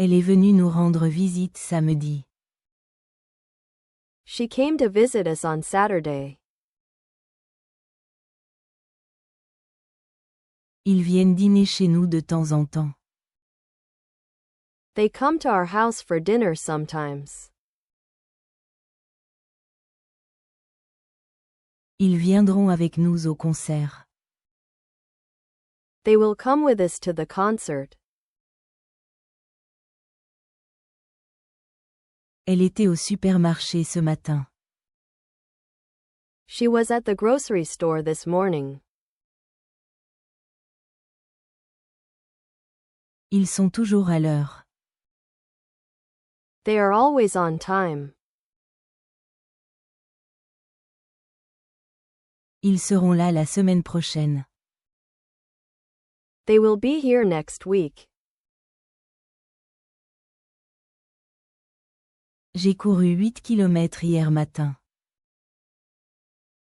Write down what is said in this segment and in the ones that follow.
Elle est venue nous rendre visite samedi. She came to visit us on Saturday. Ils viennent dîner chez nous de temps en temps. They come to our house for dinner sometimes. Ils viendront avec nous au concert. They will come with us to the concert. Elle était au supermarché ce matin. She was at the grocery store this morning. Ils sont toujours à l'heure. They are always on time. Ils seront là la semaine prochaine. They will be here next week. J'ai couru 8 kilomètres hier matin.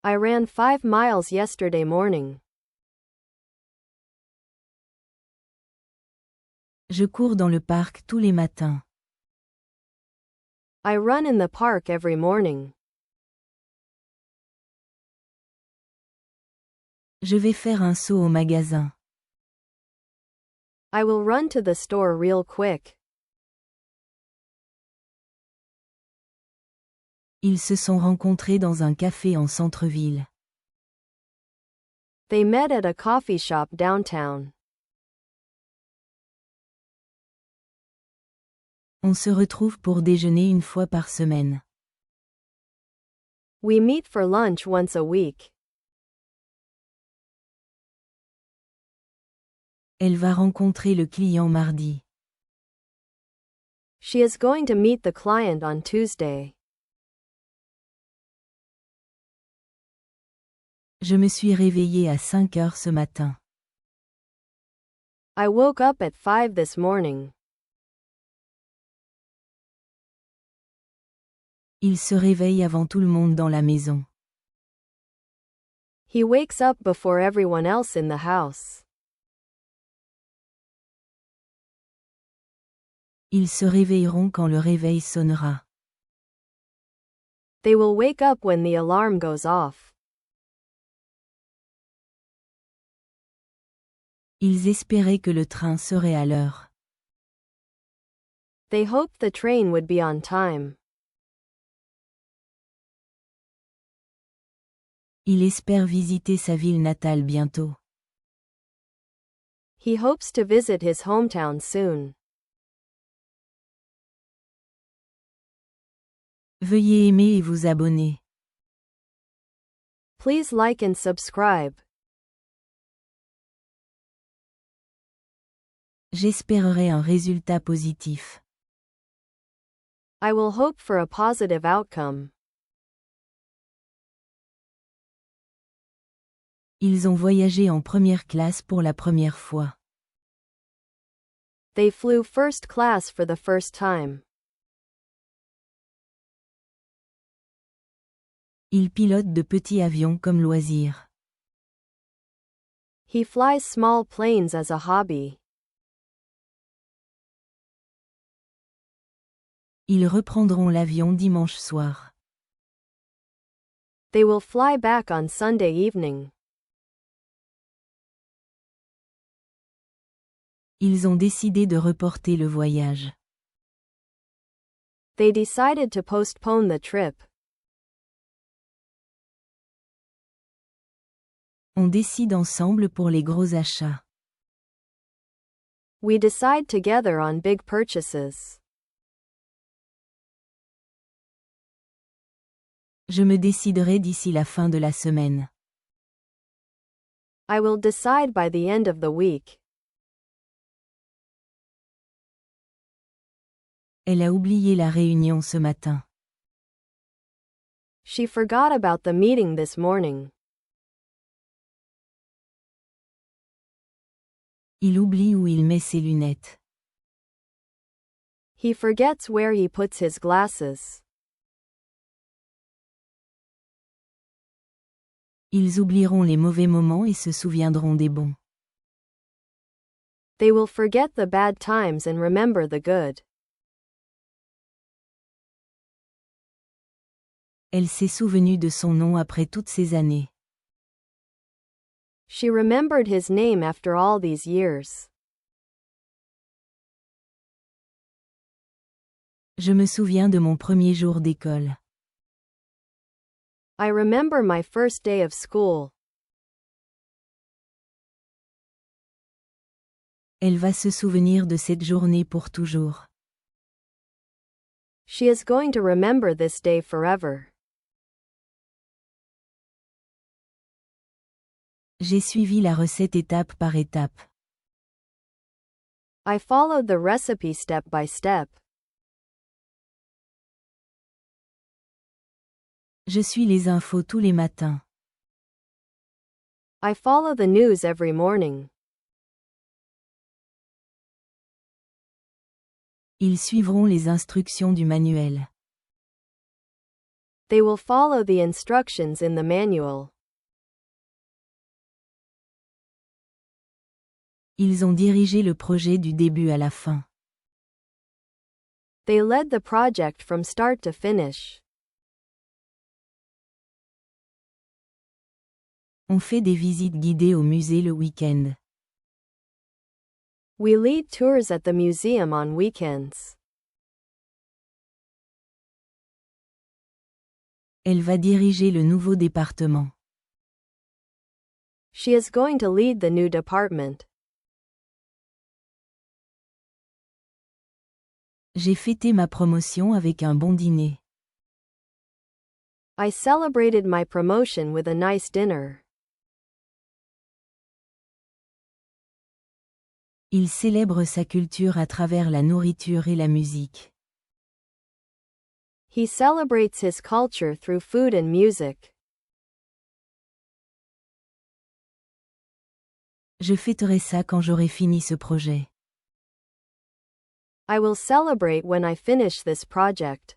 I ran 5 miles yesterday morning. Je cours dans le parc tous les matins. I run in the park every morning. Je vais faire un saut au magasin. I will run to the store real quick. Ils se sont rencontrés dans un café en centre-ville. They met at a coffee shop downtown. On se retrouve pour déjeuner une fois par semaine. We meet for lunch once a week. Elle va rencontrer le client mardi. She is going to meet the client on Tuesday. Je me suis réveillée à 5 heures ce matin. I woke up at 5 this morning. Il se réveille avant tout le monde dans la maison. He wakes up before everyone else in the house. Ils se réveilleront quand le réveil sonnera. They will wake up when the alarm goes off. Ils espéraient que le train serait à l'heure. They hoped the train would be on time. Il espère visiter sa ville natale bientôt. He hopes to visit his hometown soon. Veuillez aimer et vous abonner. Please like and subscribe. J'espérerai un résultat positif. I will hope for a positive outcome. Ils ont voyagé en première classe pour la première fois. They flew first class for the first time. Ils pilotent de petits avions comme loisir. He flies small planes as a hobby. Ils reprendront l'avion dimanche soir. They will fly back on Sunday evening. Ils ont décidé de reporter le voyage. They decided to postpone the trip. On décide ensemble pour les gros achats. We decide together on big purchases. Je me déciderai d'ici la fin de la semaine. I will decide by the end of the week. Elle a oublié la réunion ce matin. She forgot about the meeting this morning. Il oublie où il met ses lunettes. He forgets where he puts his glasses. Ils oublieront les mauvais moments et se souviendront des bons. They will forget the bad times and remember the good. Elle s'est souvenue de son nom après toutes ces années. She remembered his name after all these years. Je me souviens de mon premier jour d'école. I remember my first day of school. Elle va se souvenir de cette journée pour toujours. She is going to remember this day forever. J'ai suivi la recette étape par étape. I followed the recipe step by step. Je suis les infos tous les matins. I follow the news every morning. Ils suivront les instructions du manuel. They will follow the instructions in the manual. Ils ont dirigé le projet du début à la fin. They led the project from start to finish. On fait des visites guidées au musée le week-end. We lead tours at the museum on weekends. Elle va diriger le nouveau département. She is going to lead the new department. J'ai fêté ma promotion avec un bon dîner. I celebrated my promotion with a nice dinner. Il célèbre sa culture à travers la nourriture et la musique. He celebrates his culture through food and music. Je fêterai ça quand j'aurai fini ce projet. I will celebrate when I finish this project.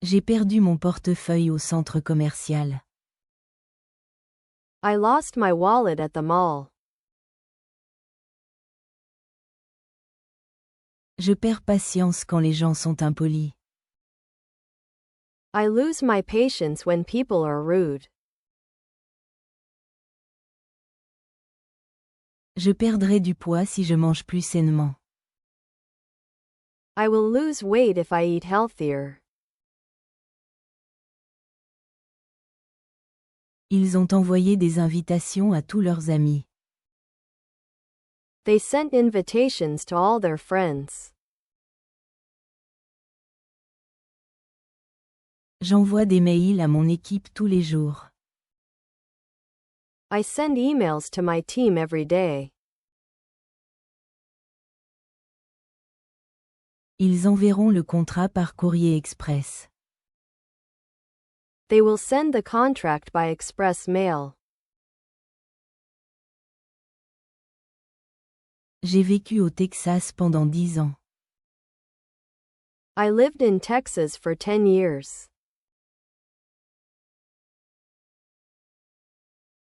J'ai perdu mon portefeuille au centre commercial. I lost my wallet at the mall. Je perds patience quand les gens sont impolis. I lose my patience when people are rude. Je perdrai du poids si je mange plus sainement. I will lose weight if I eat healthier. Ils ont envoyé des invitations à tous leurs amis. They sent invitations to all their friends. J'envoie des mails à mon équipe tous les jours. I send emails to my team every day. Ils enverront le contrat par courrier express. They will send the contract by express mail. J'ai vécu au Texas pendant 10 ans. I lived in Texas for 10 years.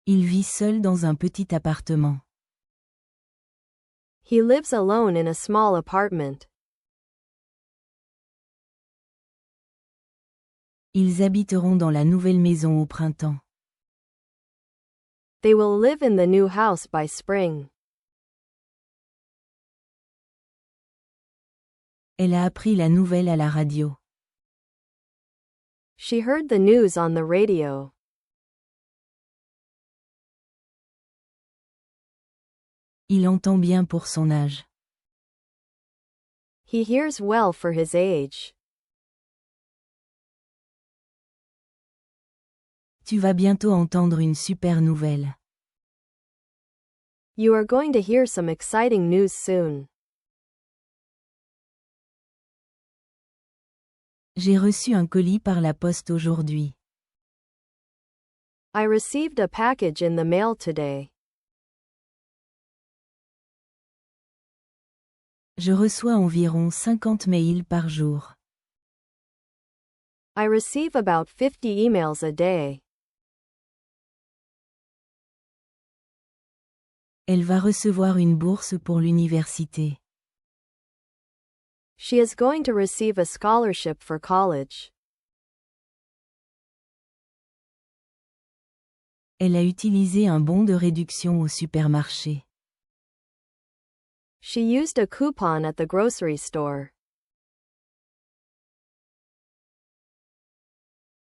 Il vit seul dans un petit appartement. He lives alone in a small apartment. Ils habiteront dans la nouvelle maison au printemps. They will live in the new house by spring. Elle a appris la nouvelle à la radio. She heard the news on the radio. Il entend bien pour son âge. He hears well for his age. Tu vas bientôt entendre une super nouvelle. You are going to hear some exciting news soon. J'ai reçu un colis par la poste aujourd'hui. I received a package in the mail today. Je reçois environ 50 mails par jour. I receive about 50 emails a day. Elle va recevoir une bourse pour l'université. She is going to receive a scholarship for college. Elle a utilisé un bon de réduction au supermarché. She used a coupon at the grocery store.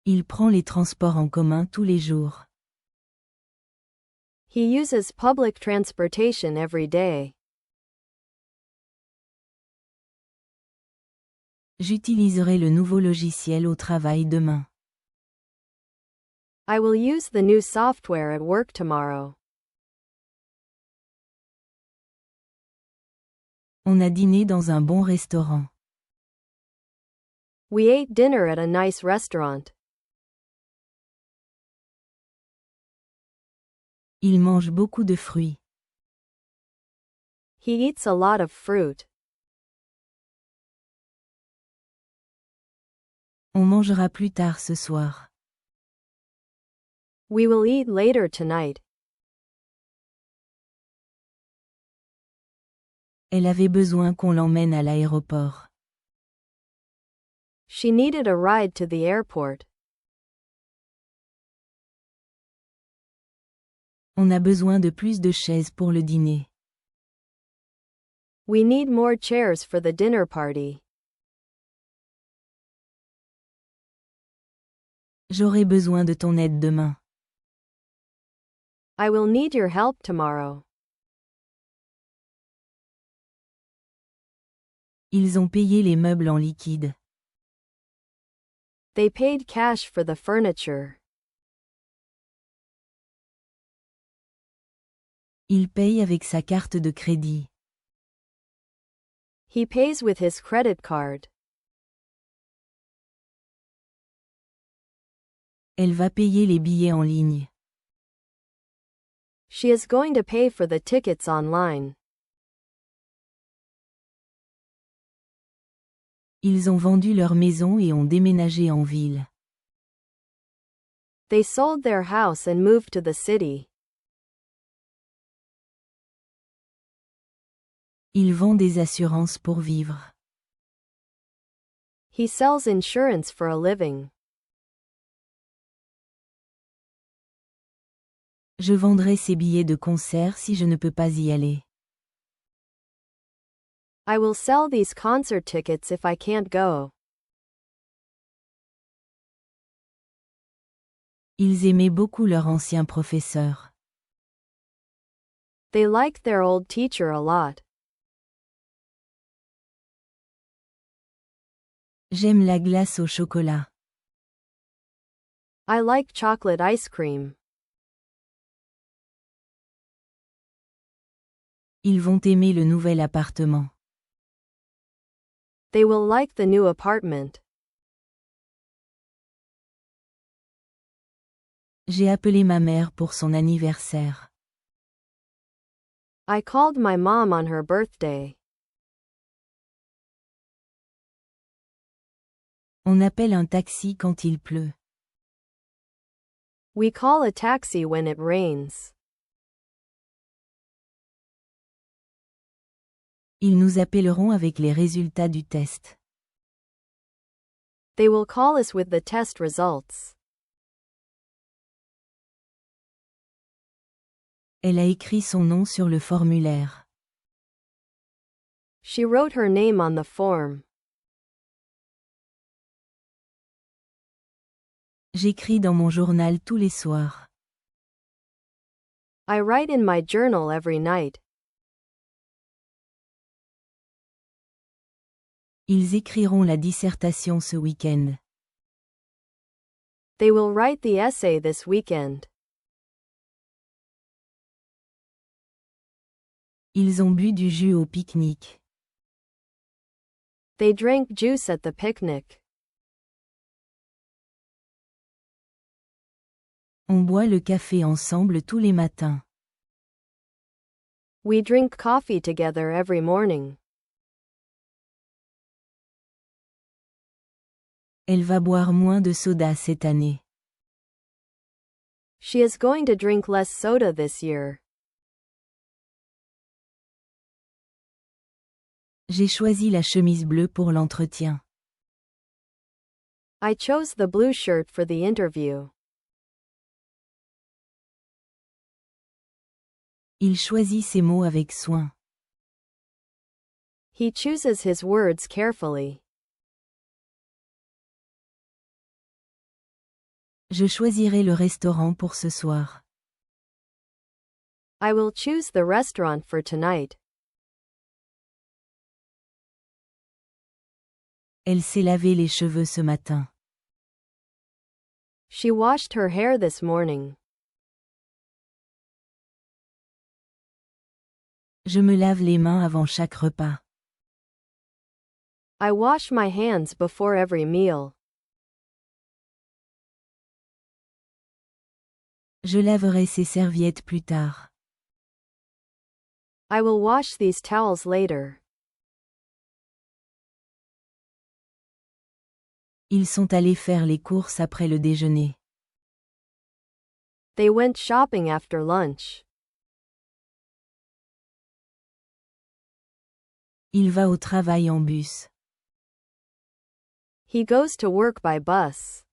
Il prend les transports en commun tous les jours. He uses public transportation every day. J'utiliserai le nouveau logiciel au travail demain. I will use the new software at work tomorrow. On a dîné dans un bon restaurant. We ate dinner at a nice restaurant. Il mange beaucoup de fruits. He eats a lot of fruit. On mangera plus tard ce soir. We will eat later tonight. Elle avait besoin qu'on l'emmène à l'aéroport. She needed a ride to the airport. On a besoin de plus de chaises pour le dîner. We need more chairs for the dinner party. J'aurai besoin de ton aide demain. I will need your help tomorrow. Ils ont payé les meubles en liquide. They paid cash for the furniture. Il paye avec sa carte de crédit. He pays with his credit card. Elle va payer les billets en ligne. She is going to pay for the tickets online. Ils ont vendu leur maison et ont déménagé en ville. They sold their house and moved to the city. Il vend des assurances pour vivre. He sells insurance for a living. Je vendrai ses billets de concert si je ne peux pas y aller. I will sell these concert tickets if I can't go. Ils aimaient beaucoup leur ancien professeur. They liked their old teacher a lot. J'aime la glace au chocolat. I like chocolate ice cream. Ils vont aimer le nouvel appartement. They will like the new apartment. J'ai appelé ma mère pour son anniversaire. I called my mom on her birthday. On appelle un taxi quand il pleut. We call a taxi when it rains. Ils nous appelleront avec les résultats du test. They will call us with the test results. Elle a écrit son nom sur le formulaire. She wrote her name on the form. J'écris dans mon journal tous les soirs. I write in my journal every night. Ils écriront la dissertation ce week-end. They will write the essay this weekend. Ils ont bu du jus au pique-nique. They drank juice at the picnic. On boit le café ensemble tous les matins. We drink coffee together every morning. Elle va boire moins de soda cette année. She is going to drink less soda this year. J'ai choisi la chemise bleue pour l'entretien. I chose the blue shirt for the interview. Il choisit ses mots avec soin. He chooses his words carefully. Je choisirai le restaurant pour ce soir. I will choose the restaurant for tonight. Elle s'est lavé les cheveux ce matin. She washed her hair this morning. Je me lave les mains avant chaque repas. I wash my hands before every meal. Je laverai ces serviettes plus tard. I will wash these towels later. Ils sont allés faire les courses après le déjeuner. They went shopping after lunch. Il va au travail en bus. He goes to work by bus.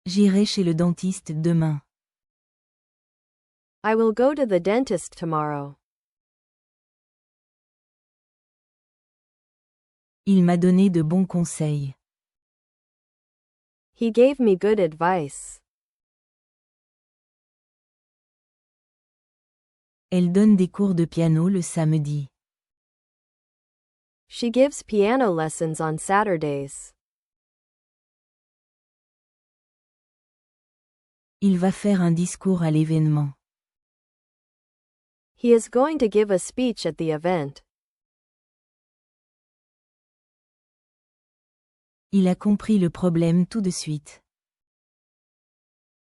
J'irai chez le dentiste demain. I will go to the dentist tomorrow. Il m'a donné de bons conseils. He gave me good advice. Elle donne des cours de piano le samedi. She gives piano lessons on Saturdays. Il va faire un discours à l'événement. He is going to give a speech at the event. Il a compris le problème tout de suite.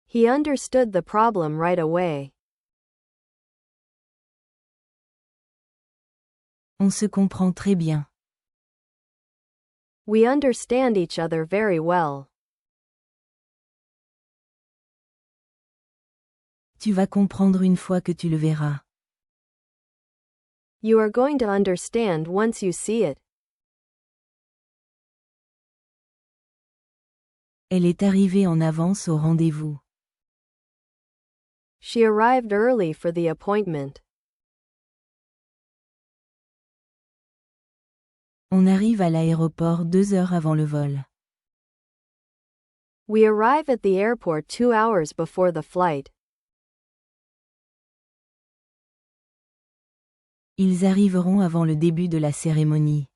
He understood the problem right away. On se comprend très bien. We understand each other very well. Tu vas comprendre une fois que tu le verras. You are going to understand once you see it. Elle est arrivée en avance au rendez-vous. She arrived early for the appointment. On arrive à l'aéroport 2 heures avant le vol. We arrive at the airport 2 hours before the flight. Ils arriveront avant le début de la cérémonie.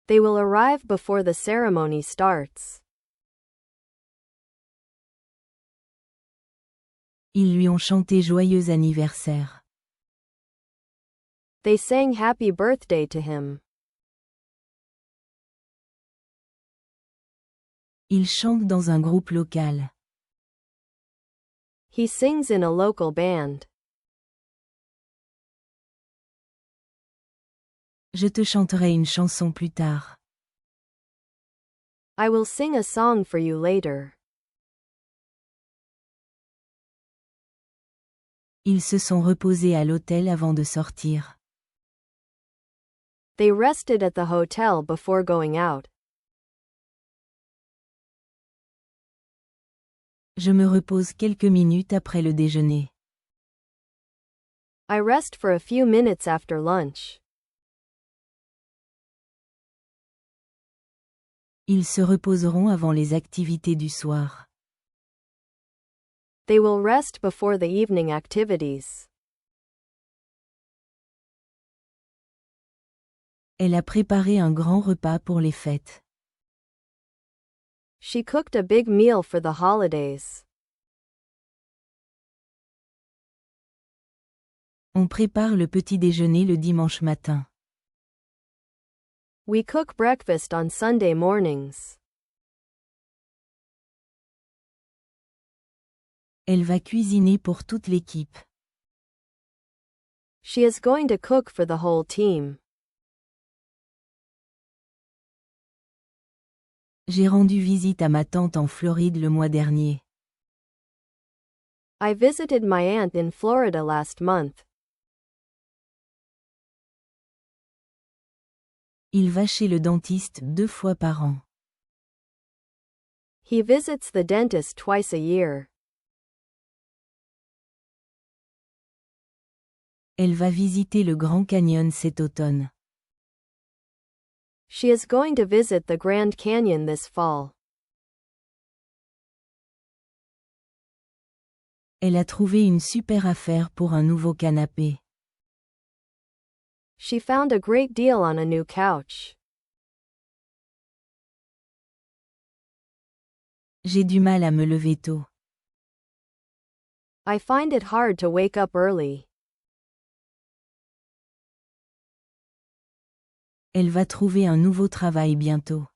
They will arrive before the ceremony starts. Ils lui ont chanté joyeux anniversaire. They sang happy birthday to him. Il chante dans un groupe local. He sings in a local band. Je te chanterai une chanson plus tard. I will sing a song for you later. Ils se sont reposés à l'hôtel avant de sortir. They rested at the hotel before going out. Je me repose quelques minutes après le déjeuner. I rest for a few minutes after lunch. Ils se reposeront avant les activités du soir. They will rest before the evening activities. Elle a préparé un grand repas pour les fêtes. She cooked a big meal for the holidays. On prépare le petit déjeuner le dimanche matin. We cook breakfast on Sunday mornings. Elle va cuisiner pour toute l'équipe. She is going to cook for the whole team. J'ai rendu visite à ma tante en Floride le mois dernier. I visited my aunt in Florida last month. Il va chez le dentiste 2 fois par an. He visits the dentist twice a year. Elle va visiter le Grand Canyon cet automne. She is going to visit the Grand Canyon this fall. Elle a trouvé une super affaire pour un nouveau canapé. She found a great deal on a new couch. J'ai du mal à me lever tôt. I find it hard to wake up early. Elle va trouver un nouveau travail bientôt.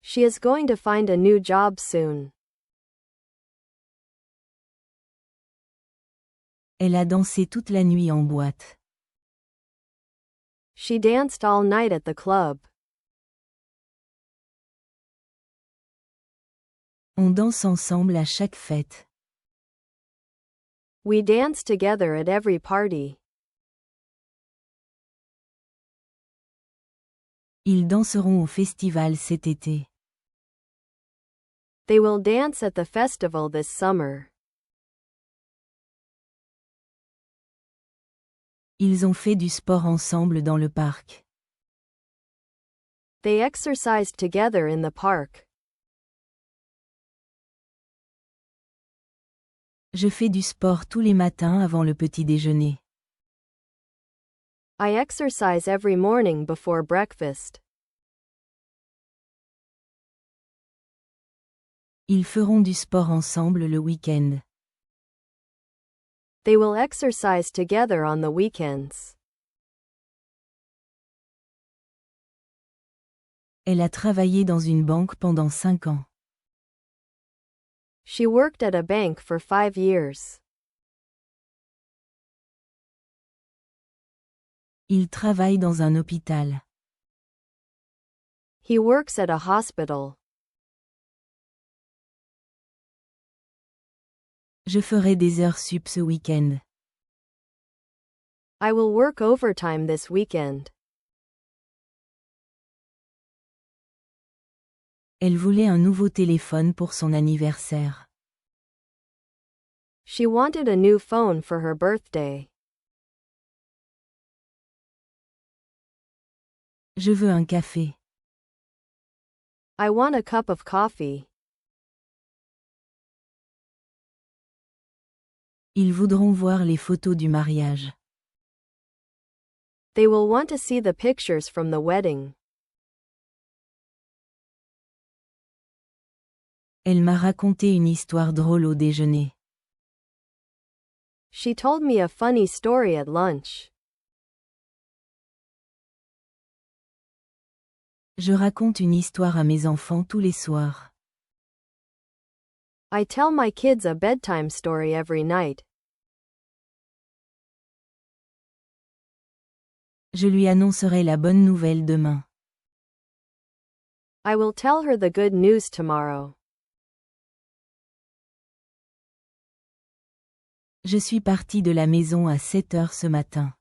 She is going to find a new job soon. Elle a dansé toute la nuit en boîte. She danced all night at the club. On danse ensemble à chaque fête. We dance together at every party. Ils danseront au festival cet été. They will dance at the festival this summer. Ils ont fait du sport ensemble dans le parc. They exercised together in the park. Je fais du sport tous les matins avant le petit déjeuner. I exercise every morning before breakfast. Ils feront du sport ensemble le week-end. They will exercise together on the weekends. Elle a travaillé dans une banque pendant 5 ans. She worked at a bank for 5 years. Il travaille dans un hôpital. He works at a hospital. Je ferai des heures sup ce week-end. I will work overtime this weekend. Elle voulait un nouveau téléphone pour son anniversaire. She wanted a new phone for her birthday. Je veux un café. I want a cup of coffee. Ils voudront voir les photos du mariage. They will want to see the pictures from the wedding. Elle m'a raconté une histoire drôle au déjeuner. She told me a funny story at lunch. Je raconte une histoire à mes enfants tous les soirs. I tell my kids a bedtime story every night. Je lui annoncerai la bonne nouvelle demain. I will tell her the good news tomorrow. Je suis partie de la maison à 7 heures ce matin.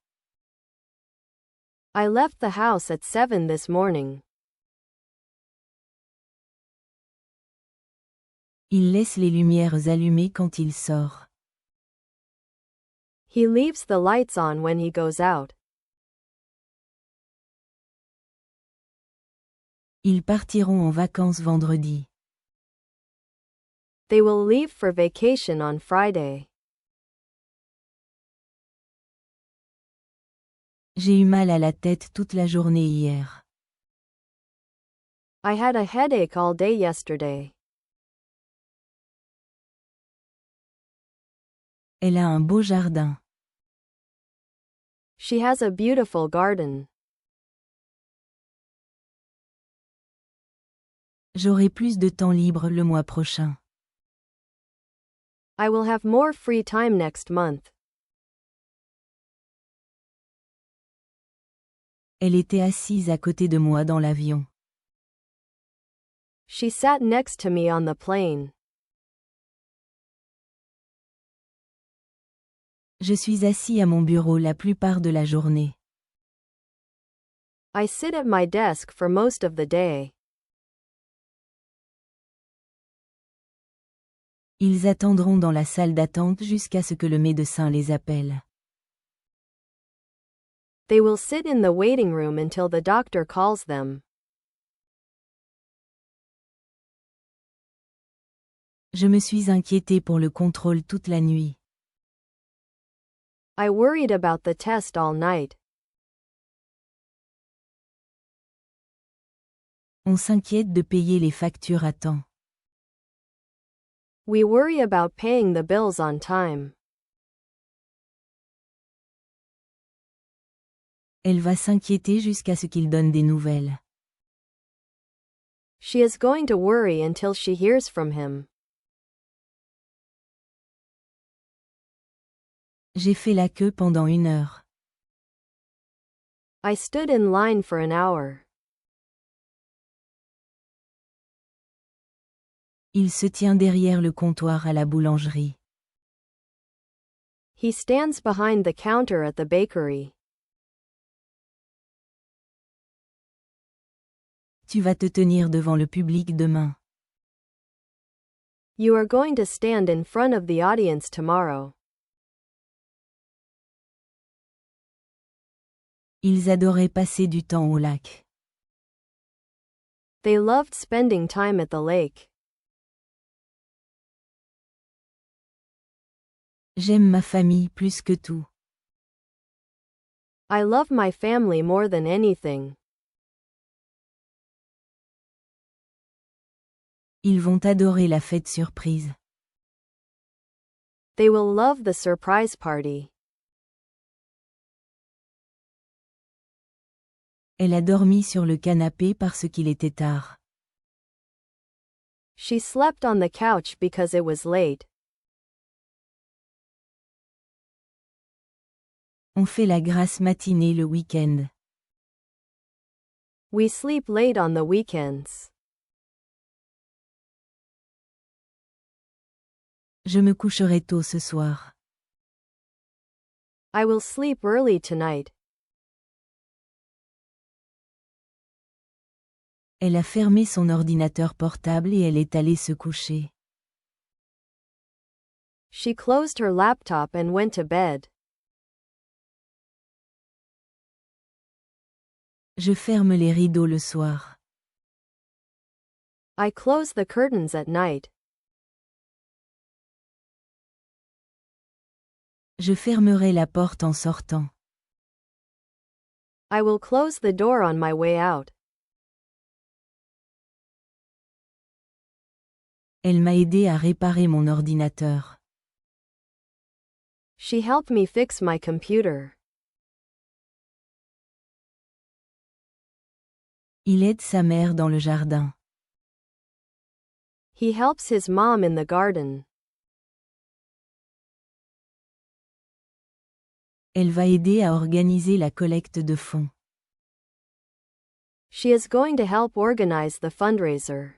I left the house at 7 this morning. Il laisse les lumières allumées quand il sort. He leaves the lights on when he goes out. Ils partiront en vacances vendredi. They will leave for vacation on Friday. J'ai eu mal à la tête toute la journée hier. I had a headache all day yesterday. Elle a un beau jardin. She has a beautiful garden. J'aurai plus de temps libre le mois prochain. I will have more free time next month. Elle était assise à côté de moi dans l'avion. She sat next to me on the plane. Je suis assis à mon bureau la plupart de la journée. I sit at my desk for most of the day. Ils attendront dans la salle d'attente jusqu'à ce que le médecin les appelle. They will sit in the waiting room until the doctor calls them. Je me suis inquiété pour le contrôle toute la nuit. I worried about the test all night. On s'inquiète de payer les factures à temps. We worry about paying the bills on time. Elle va s'inquiéter jusqu'à ce qu'il donne des nouvelles. She is going to worry until she hears from him. J'ai fait la queue pendant 1 heure. I stood in line for an hour. Il se tient derrière le comptoir à la boulangerie. He stands behind the counter at the bakery. Tu vas te tenir devant le public demain. You are going to stand in front of the audience tomorrow. Ils adoraient passer du temps au lac. They loved spending time at the lake. J'aime ma famille plus que tout. I love my family more than anything. Ils vont adorer la fête surprise. They will love the surprise party. Elle a dormi sur le canapé parce qu'il était tard. She slept on the couch because it was late. On fait la grasse matinée le week-end. We sleep late on the weekends. Je me coucherai tôt ce soir. I will sleep early tonight. Elle a fermé son ordinateur portable et elle est allée se coucher. She closed her laptop and went to bed. Je ferme les rideaux le soir. I close the curtains at night. Je fermerai la porte en sortant. I will close the door on my way out. Elle m'a aidé à réparer mon ordinateur. She helped me fix my computer. Il aide sa mère dans le jardin. He helps his mom in the garden. Elle va aider à organiser la collecte de fonds. She is going to help organize the fundraiser.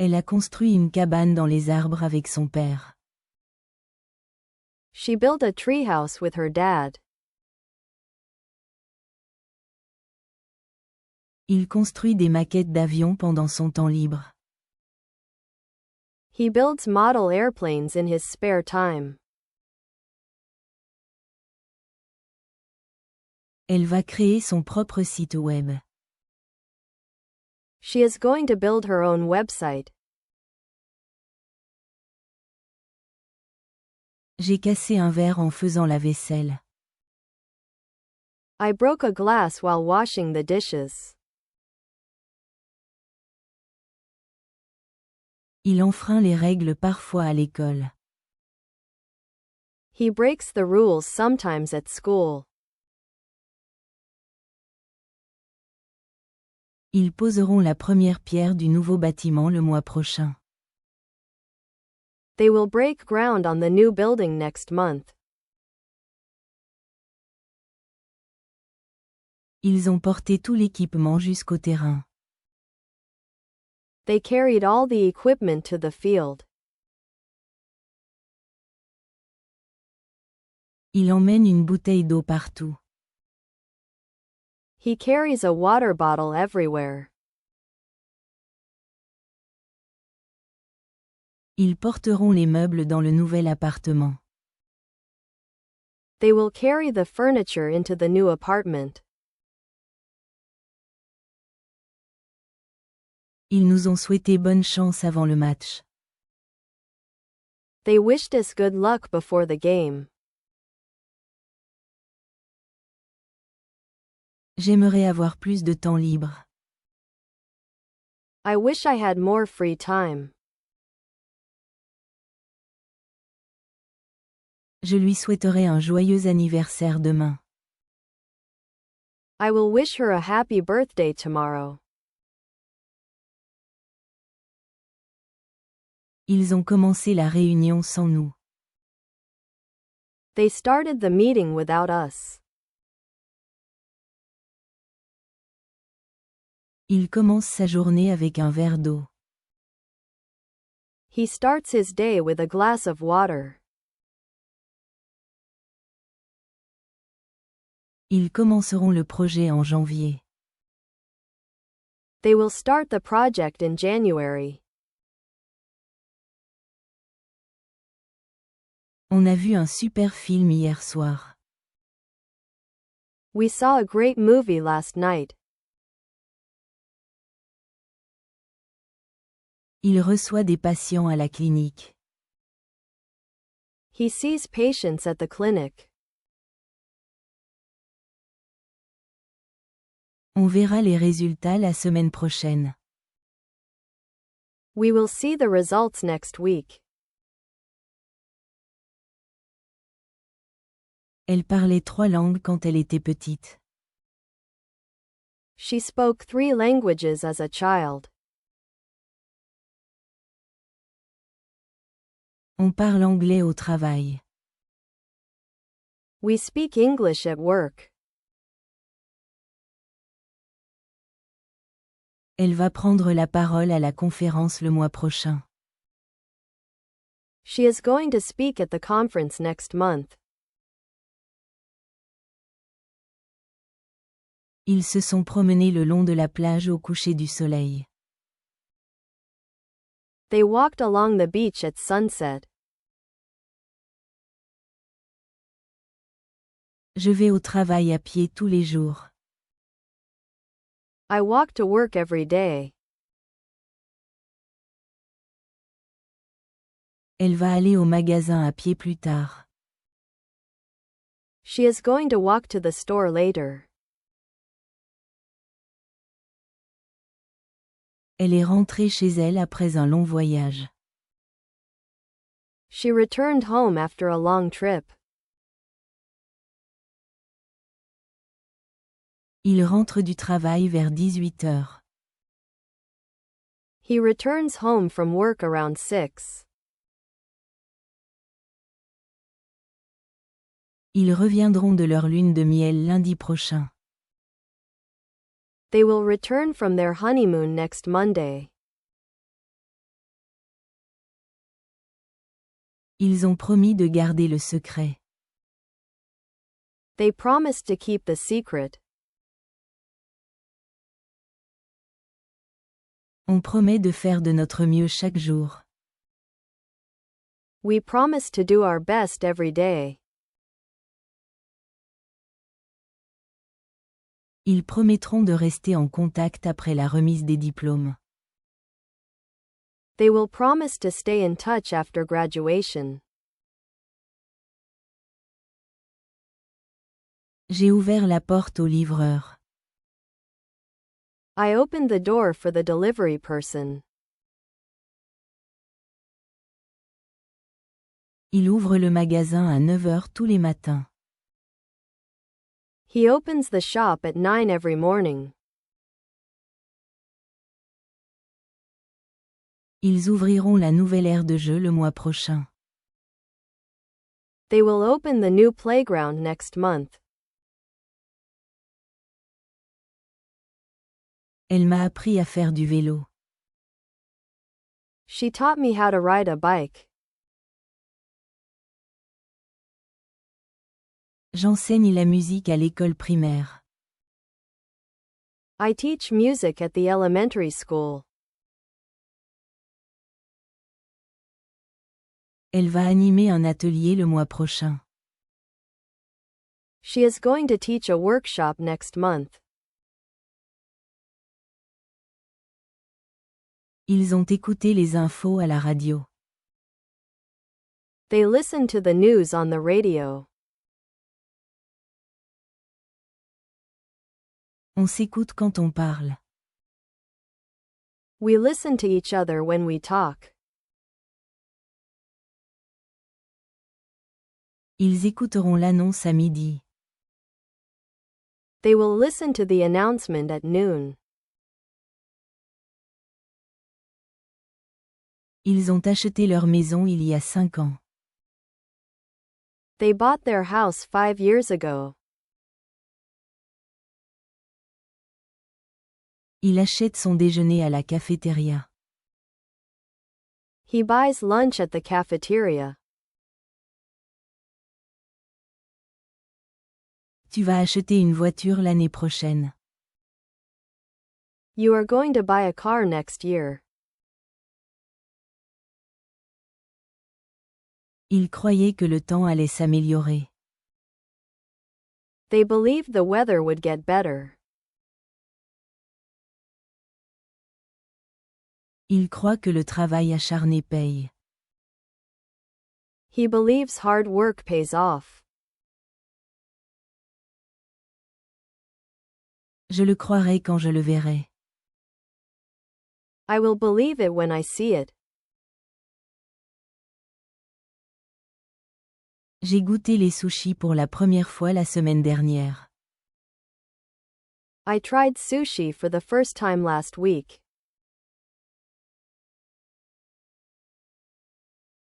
Elle a construit une cabane dans les arbres avec son père. She built a treehouse with her dad. Il construit des maquettes d'avions pendant son temps libre. He builds model airplanes in his spare time. Elle va créer son propre site web. She is going to build her own website. J'ai cassé un verre en faisant la vaisselle. I broke a glass while washing the dishes. Il enfreint les règles parfois à l'école. He breaks the rules sometimes at school. Ils poseront la première pierre du nouveau bâtiment le mois prochain. They will break ground on the new building next month. Ils ont porté tout l'équipement jusqu'au terrain. They carried all the equipment to the field. Il emmène une bouteille d'eau partout. He carries a water bottle everywhere. Ils porteront les meubles dans le nouvel appartement. They will carry the furniture into the new apartment. Ils nous ont souhaité bonne chance avant le match. They wished us good luck before the game. J'aimerais avoir plus de temps libre. I wish I had more free time. Je lui souhaiterais un joyeux anniversaire demain. I will wish her a happy birthday tomorrow. Ils ont commencé la réunion sans nous. They started the meeting without us. Il commence sa journée avec un verre d'eau. He starts his day with a glass of water. Ils commenceront le projet en janvier. They will start the project in January. On a vu un super film hier soir. We saw a great movie last night. Il reçoit des patients à la clinique. He sees patients at the clinic. On verra les résultats la semaine prochaine. We will see the results next week. Elle parlait 3 langues quand elle était petite. She spoke 3 languages as a child. On parle anglais au travail. We speak English at work. Elle va prendre la parole à la conférence le mois prochain. She is going to speak at the conference next month. Ils se sont promenés le long de la plage au coucher du soleil. They walked along the beach at sunset. Je vais au travail à pied tous les jours. I walk to work every day. Elle va aller au magasin à pied plus tard. She is going to walk to the store later. Elle est rentrée chez elle après un long voyage. She returned home after a long trip. Il rentre du travail vers 18 heures. He returns home from work around 6. Ils reviendront de leur lune de miel lundi prochain. They will return from their honeymoon next Monday. Ils ont promis de garder le secret. They promised to keep the secret. On promet de faire de notre mieux chaque jour. We promise to do our best every day. Ils promettront de rester en contact après la remise des diplômes. They will promise to stay in touch after graduation. J'ai ouvert la porte au livreur. I opened the door for the delivery person. Il ouvre le magasin à 9 heures tous les matins. He opens the shop at 9 every morning. Ils ouvriront la nouvelle aire de jeu le mois prochain. They will open the new playground next month. Elle m'a appris à faire du vélo. She taught me how to ride a bike. J'enseigne la musique à l'école primaire. I teach music at the elementary school. Elle va animer un atelier le mois prochain. She is going to teach a workshop next month. Ils ont écouté les infos à la radio. They listen to the news on the radio. On s'écoute quand on parle. We listen to each other when we talk. Ils écouteront l'annonce à midi. They will listen to the announcement at noon. Ils ont acheté leur maison il y a 5 ans. They bought their house 5 years ago. Il achète son déjeuner à la cafétéria. He buys lunch at the cafeteria. Tu vas acheter une voiture l'année prochaine. You are going to buy a car next year. Ils croyaient que le temps allait s'améliorer. They believed the weather would get better. Ils croient que le travail acharné paye. He believes hard work pays off. Je le croirai quand je le verrai. I will believe it when I see it. J'ai goûté les sushis pour la première fois la semaine dernière. I tried sushi for the first time last week.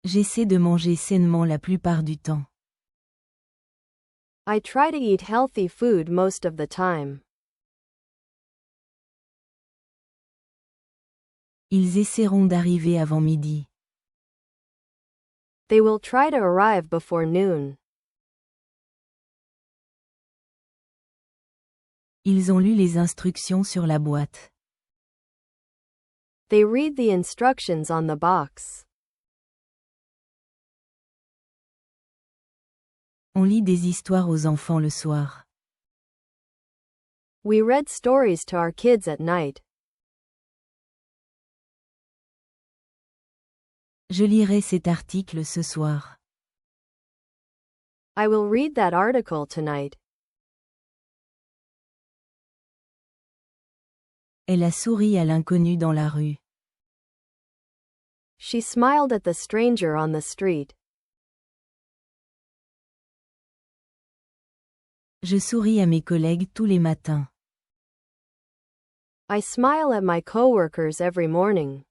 J'essaie de manger sainement la plupart du temps. I try to eat healthy food most of the time. Ils essaieront d'arriver avant midi. They will try to arrive before noon. Ils ont lu les instructions sur la boîte. They read the instructions on the box. On lit des histoires aux enfants le soir. We read stories to our kids at night. Je lirai cet article ce soir. I will read that article tonight. Elle a souri à l'inconnu dans la rue. She smiled at the stranger on the street. Je souris à mes collègues tous les matins. I smile at my coworkers every morning.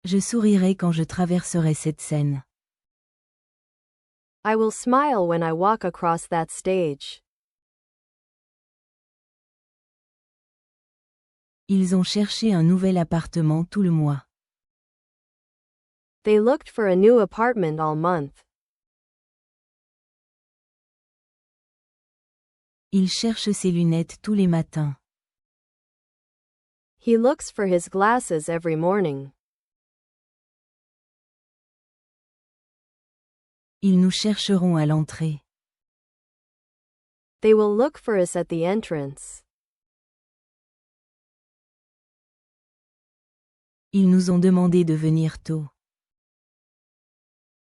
Je sourirai quand je traverserai cette scène. I will smile when I walk across that stage. Ils ont cherché un nouvel appartement tout le mois. They looked for a new apartment all month. Il cherche ses lunettes tous les matins. He looks for his glasses every morning. Ils nous chercheront à l'entrée. They will look for us at the entrance. Ils nous ont demandé de venir tôt.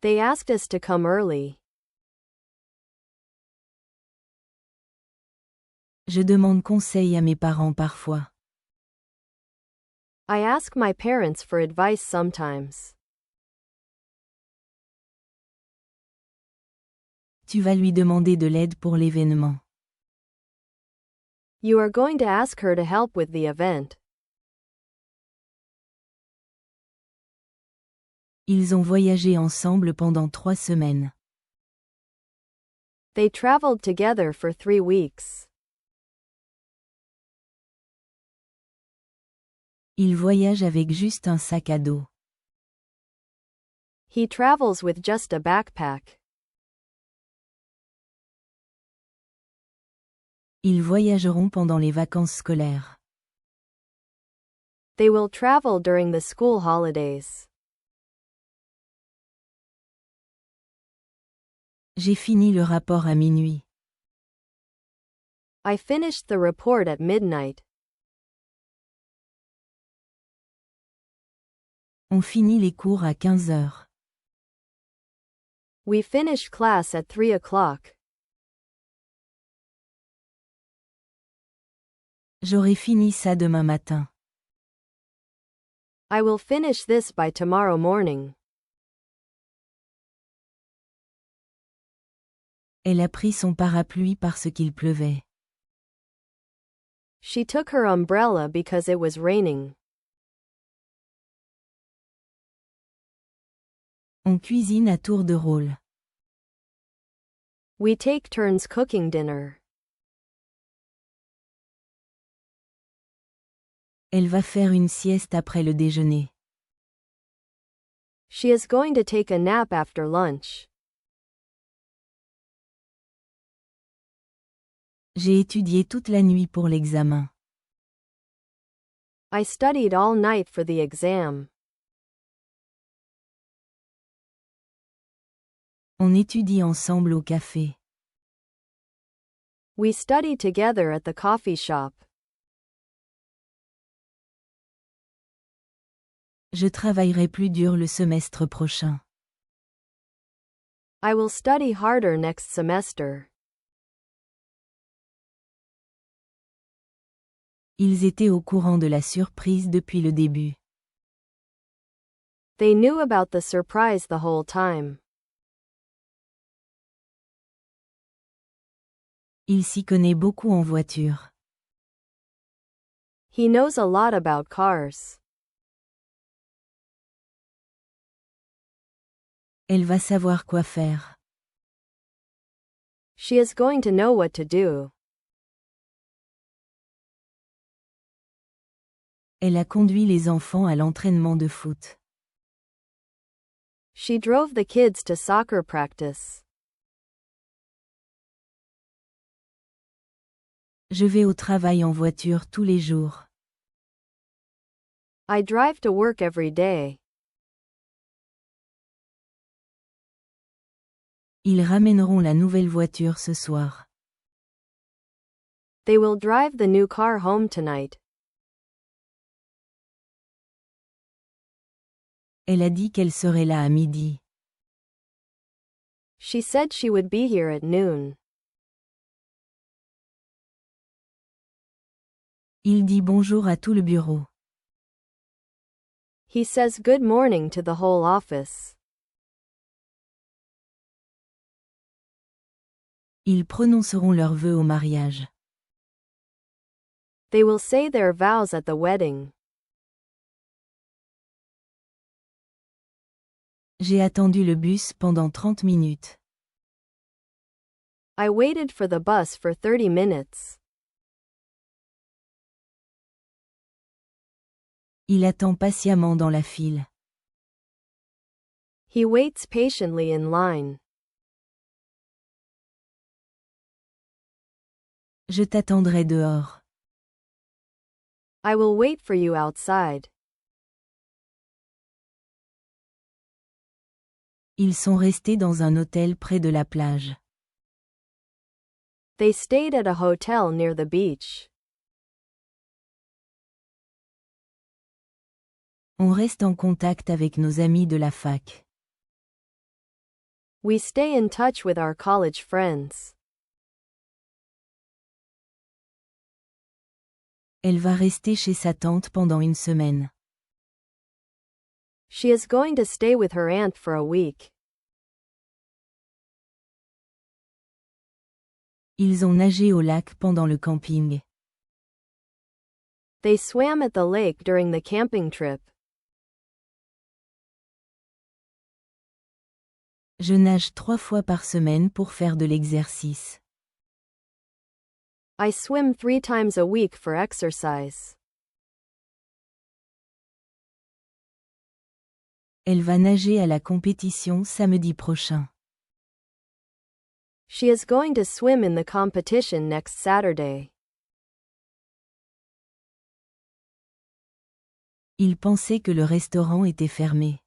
They asked us to come early. Je demande conseil à mes parents parfois. I ask my parents for advice sometimes. Tu vas lui demander de l'aide pour l'événement. You are going to ask her to help with the event. Ils ont voyagé ensemble pendant 3 semaines. They traveled together for 3 weeks. Ils voyagent avec juste un sac à dos. He travels with just a backpack. Ils voyageront pendant les vacances scolaires. They will travel during the school holidays. J'ai fini le rapport à minuit. I finished the report at midnight. On finit les cours à 15 heures. We finish class at 3 o'clock. J'aurai fini ça demain matin. I will finish this by tomorrow morning. Elle a pris son parapluie parce qu'il pleuvait. She took her umbrella because it was raining. On cuisine à tour de rôle. We take turns cooking dinner. Elle va faire une sieste après le déjeuner. She is going to take a nap after lunch. J'ai étudié toute la nuit pour l'examen. I studied all night for the exam. On étudie ensemble au café. We study together at the coffee shop. Je travaillerai plus dur le semestre prochain. I will study harder next semester. Ils étaient au courant de la surprise depuis le début. They knew about the surprise the whole time. Il s'y connaît beaucoup en voiture. He knows a lot about cars. Elle va savoir quoi faire. She is going to know what to do. Elle a conduit les enfants à l'entraînement de foot. She drove the kids to soccer practice. Je vais au travail en voiture tous les jours. I drive to work every day. Ils ramèneront la nouvelle voiture ce soir. They will drive the new car home tonight. Elle a dit qu'elle serait là à midi. She said she would be here at noon. Il dit bonjour à tout le bureau. He says good morning to the whole office. Ils prononceront leurs vœux au mariage. They will say their vows at the wedding. J'ai attendu le bus pendant 30 minutes. I waited for the bus for 30 minutes. Il attend patiemment dans la file. He waits patiently in line. Je t'attendrai dehors. I will wait for you outside. Ils sont restés dans un hôtel près de la plage. They stayed at a hotel near the beach. On reste en contact avec nos amis de la fac. We stay in touch with our college friends. Elle va rester chez sa tante pendant une semaine. She is going to stay with her aunt for a week. Ils ont nagé au lac pendant le camping. They swam at the lake during the camping trip. Je nage 3 fois par semaine pour faire de l'exercice. I swim 3 times a week for exercise. Elle va nager à la compétition samedi prochain. She is going to swim in the competition next Saturday. Ils pensaient que le restaurant était fermé.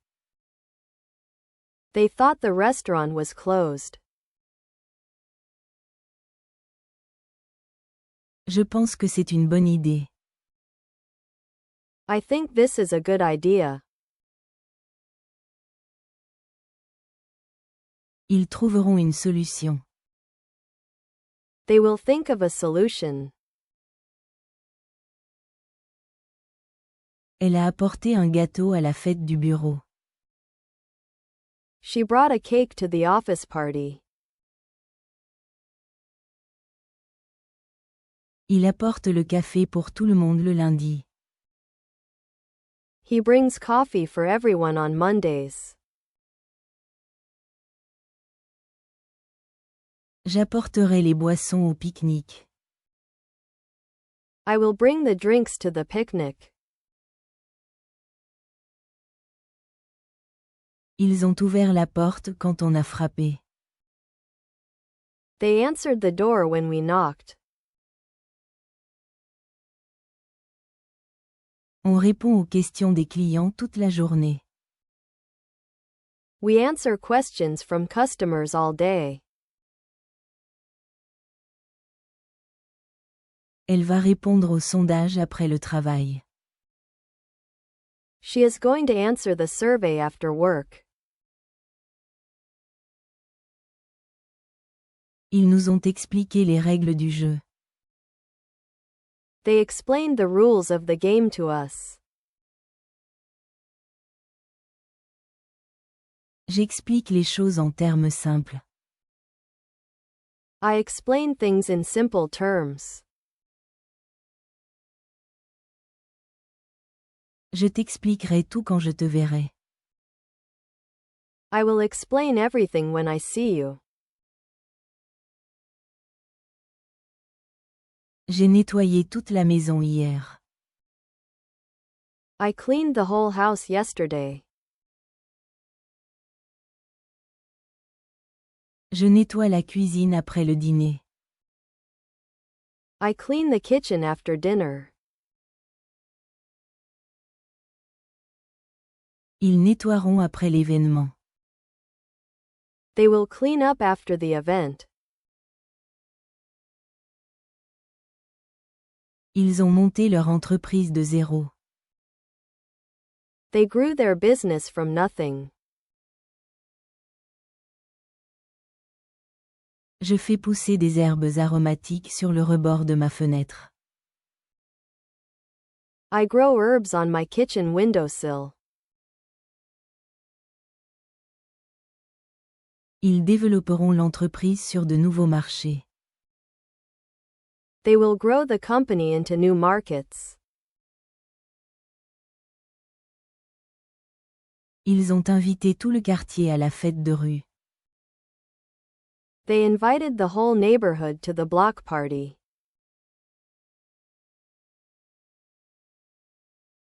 They thought the restaurant was closed. Je pense que c'est une bonne idée. I think this is a good idea. Ils trouveront une solution. They will think of a solution. Elle a apporté un gâteau à la fête du bureau. She brought a cake to the office party. Il apporte le café pour tout le monde le lundi. He brings coffee for everyone on Mondays. J'apporterai les boissons au pique-nique. I will bring the drinks to the picnic. Ils ont ouvert la porte quand on a frappé. They answered the door when we knocked. On répond aux questions des clients toute la journée. We answer questions from customers all day. Elle va répondre au sondage après le travail. She is going to answer the survey after work. Ils nous ont expliqué les règles du jeu. They explained the rules of the game to us. J'explique les choses en termes simples. I explain things in simple terms. Je t'expliquerai tout quand je te verrai. I will explain everything when I see you. J'ai nettoyé toute la maison hier. I cleaned the whole house yesterday. Je nettoie la cuisine après le dîner. I clean the kitchen after dinner. Ils nettoieront après l'événement. They will clean up after the event. Ils ont monté leur entreprise de zéro. They grew their business from nothing. Je fais pousser des herbes aromatiques sur le rebord de ma fenêtre. I grow herbs on my kitchen windowsill. Ils développeront l'entreprise sur de nouveaux marchés. They will grow the company into new markets. Ils ont invité tout le quartier à la fête de rue. They invited the whole neighborhood to the block party.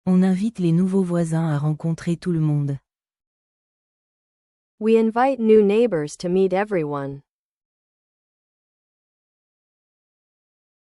On invite les nouveaux voisins à rencontrer tout le monde. We invite new neighbors to meet everyone.